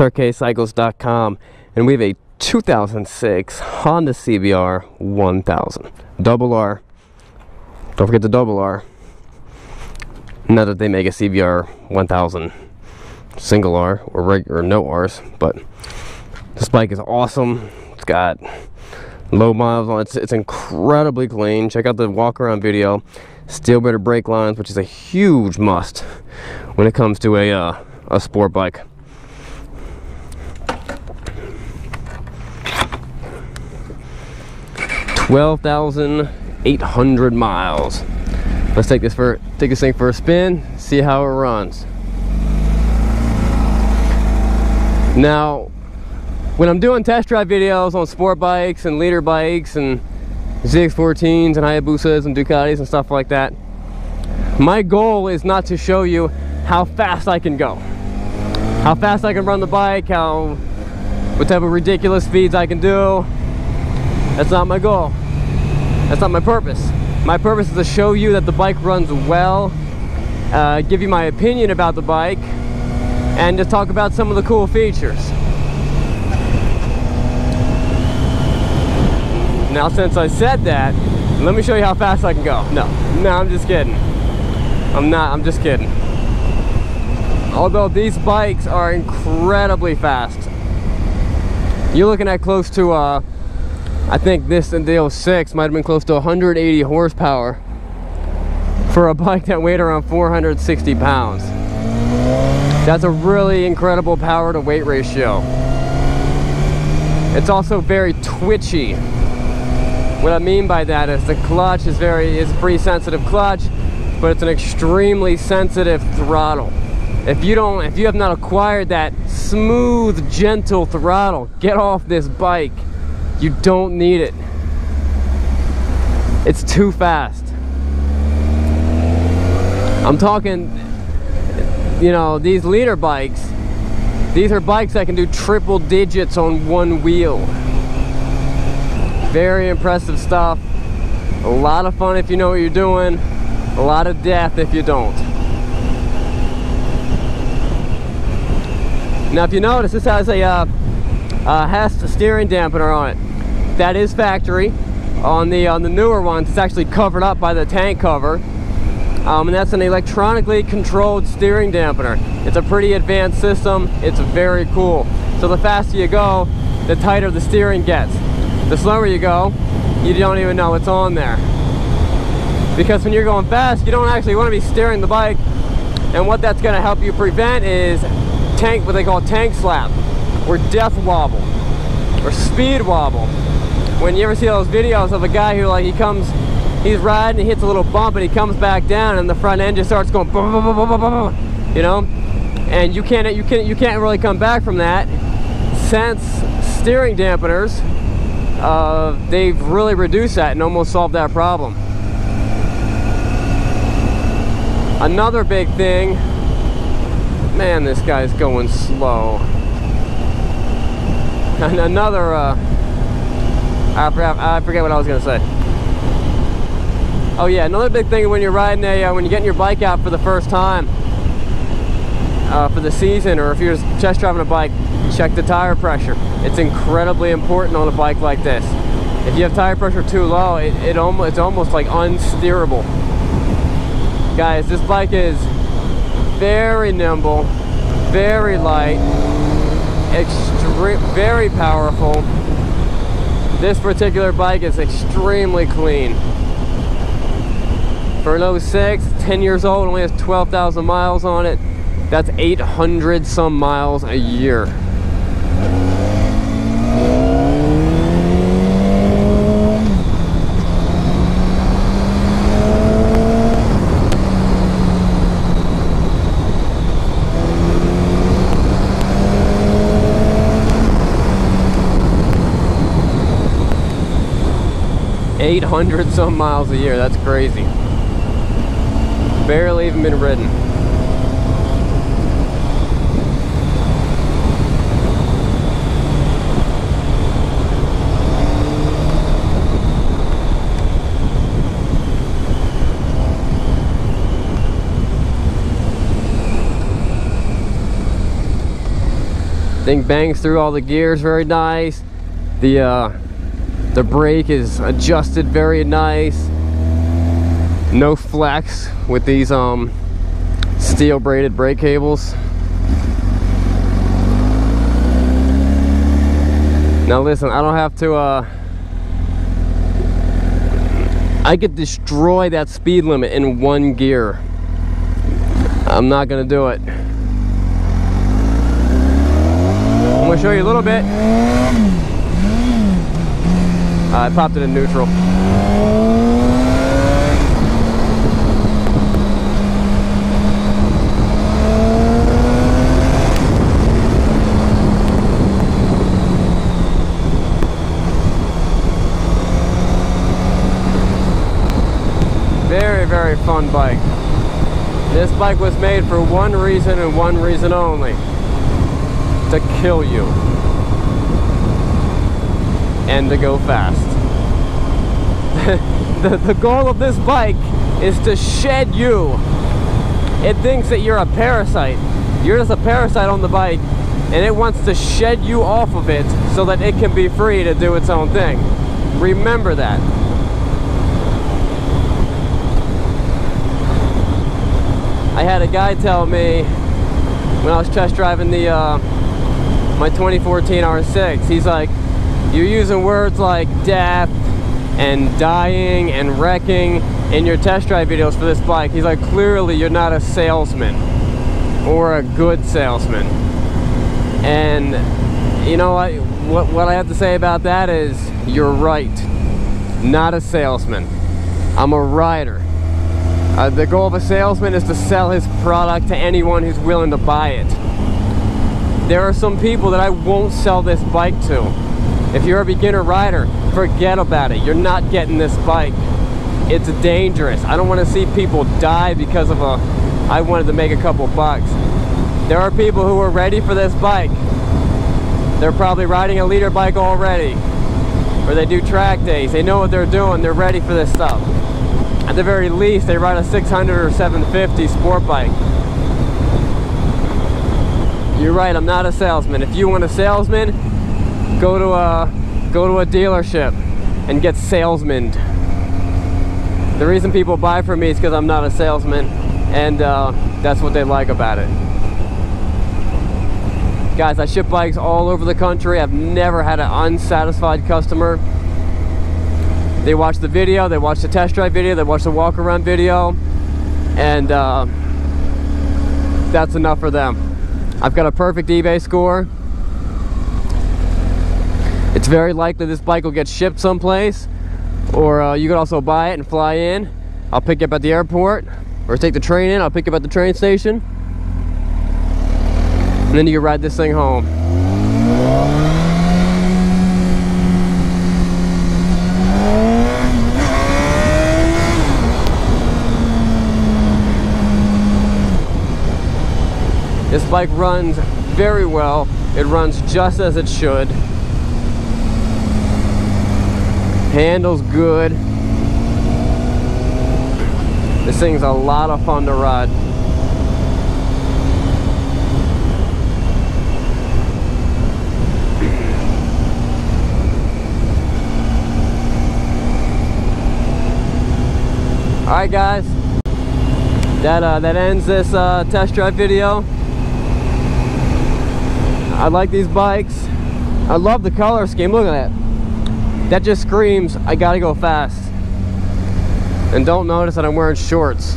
Srkcycles.com, and we have a 2006 Honda CBR 1000 double R. Don't forget the double R. Not that they make a CBR 1000 single R or regular no R's, but this bike is awesome. It's got low miles on it. It's incredibly clean. Check out the walk around video. Steel better brake lines, which is a huge must when it comes to a sport bike. $12,800 miles. Let's take this thing for a spin, see how it runs. Now, when I'm doing test drive videos on sport bikes and leader bikes and ZX14s and Hayabusas and Ducatis and stuff like that, my goal is not to show you how fast I can go, how fast I can run the bike, what type of ridiculous speeds I can do. That's not my goal. That's not my purpose. My purpose is to show you that the bike runs well, give you my opinion about the bike, and to talk about some of the cool features. Now, since I said that, let me show you how fast I can go. No, I'm just kidding. I'm just kidding. Although these bikes are incredibly fast. You're looking at close to, I think this in the 06 might have been close to 180 horsepower for a bike that weighed around 460 pounds. That's a really incredible power to weight ratio. It's also very twitchy. What I mean by that is the clutch is a pretty sensitive clutch, but it's an extremely sensitive throttle. If you have not acquired that smooth, gentle throttle, get off this bike. You don't need it. It's too fast. I'm talking, you know, these leader bikes, these are bikes that can do triple digits on one wheel. Very impressive stuff. A lot of fun if you know what you're doing. A lot of death if you don't. Now, if you notice, this has a steering dampener on it. That is factory. On the newer ones, it's actually covered up by the tank cover, and that's an electronically controlled steering dampener. It's a pretty advanced system. It's very cool. So the faster you go, the tighter the steering gets. The slower you go, you don't even know it's on there. Because when you're going fast, you don't actually want to be steering the bike, and what that's going to help you prevent is what they call tank slap, or death wobble, or speed wobble. When you ever see those videos of a guy who, like, he's riding, he hits a little bump and he comes back down and the front end just starts going boom, boom, boom, boom, boom, boom, you know, and you can't really come back from that. Since steering dampeners, they've really reduced that and almost solved that problem. Another big thing, man, this guy's going slow. And another, I forget what I was gonna say. Oh yeah, another big thing when you're riding when you're getting your bike out for the first time, for the season, or if you're just test driving a bike, check the tire pressure. It's incredibly important on a bike like this. If you have tire pressure too low, it's almost like unsteerable. Guys, this bike is very nimble, very light, very powerful. This particular bike is extremely clean. For an 06, 10 years old, only has 12,000 miles on it. That's 800 some miles a year. $800 some miles a year. That's crazy. Barely even been ridden. Thing bangs through all the gears very nice. The brake is adjusted very nice. No flex with these steel braided brake cables. Now listen, I don't have to I could destroy that speed limit in one gear. I'm not gonna do it. I'm gonna show you a little bit. I popped it in neutral. Very, very fun bike. This bike was made for one reason and one reason only: to kill you and to go fast. The goal of this bike is to shed you. It thinks that you're a parasite. You're just a parasite on the bike, and it wants to shed you off of it so that it can be free to do its own thing. Remember that. I had a guy tell me when I was test driving the my 2014 R6, he's like, you're using words like death and dying and wrecking in your test drive videos for this bike. He's like, clearly you're not a salesman or a good salesman. And you know what I have to say about that is, you're right. Not a salesman. I'm a rider. The goal of a salesman is to sell his product to anyone who's willing to buy it. There are some people that I won't sell this bike to. If you're a beginner rider, forget about it. You're not getting this bike. It's dangerous. I don't want to see people die because of I wanted to make a couple bucks. There are people who are ready for this bike. They're probably riding a leader bike already, or they do track days. They know what they're doing. They're ready for this stuff. At the very least, they ride a 600 or 750 sport bike. You're right, I'm not a salesman. If you want a salesman, go to a dealership and get salesmaned. The reason people buy from me is because I'm not a salesman, and that's what they like about it. Guys, I ship bikes all over the country. I've never had an unsatisfied customer. They watch the video, they watch the test drive video, they watch the walk around video, and that's enough for them. I've got a perfect eBay score. It's very likely this bike will get shipped someplace, or you could also buy it and fly in. I'll pick you up at the airport, or take the train in. I'll pick you up at the train station, and then you can ride this thing home. This bike runs very well. It runs just as it should. Handles good. This thing's a lot of fun to ride. Alright guys, that ends this test drive video. I like these bikes. I love the color scheme. Look at that. That just screams, I gotta go fast. And don't notice that I'm wearing shorts.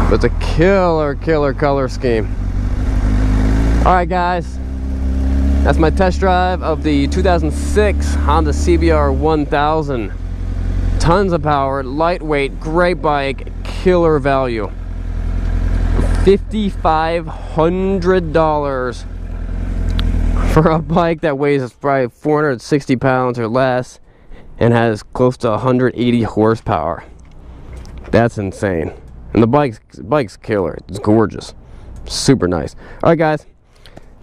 But it's a killer color scheme. Alright guys, that's my test drive of the 2006 Honda CBR 1000. Tons of power, lightweight, great bike, killer value. $5,500 for a bike that weighs probably 460 pounds or less and has close to 180 horsepower. That's insane. And the bike's killer. It's gorgeous. Super nice. Alright guys,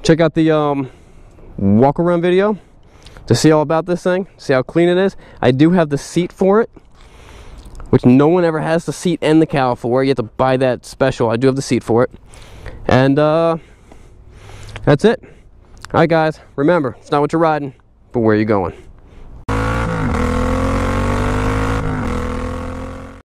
check out the walk around video to see all about this thing, see how clean it is. I do have the seat for it. which no one ever has the seat and the cowl for. You have to buy that special. I do have the seat for it. And that's it. Alright guys, remember, it's not what you're riding, but where you're going.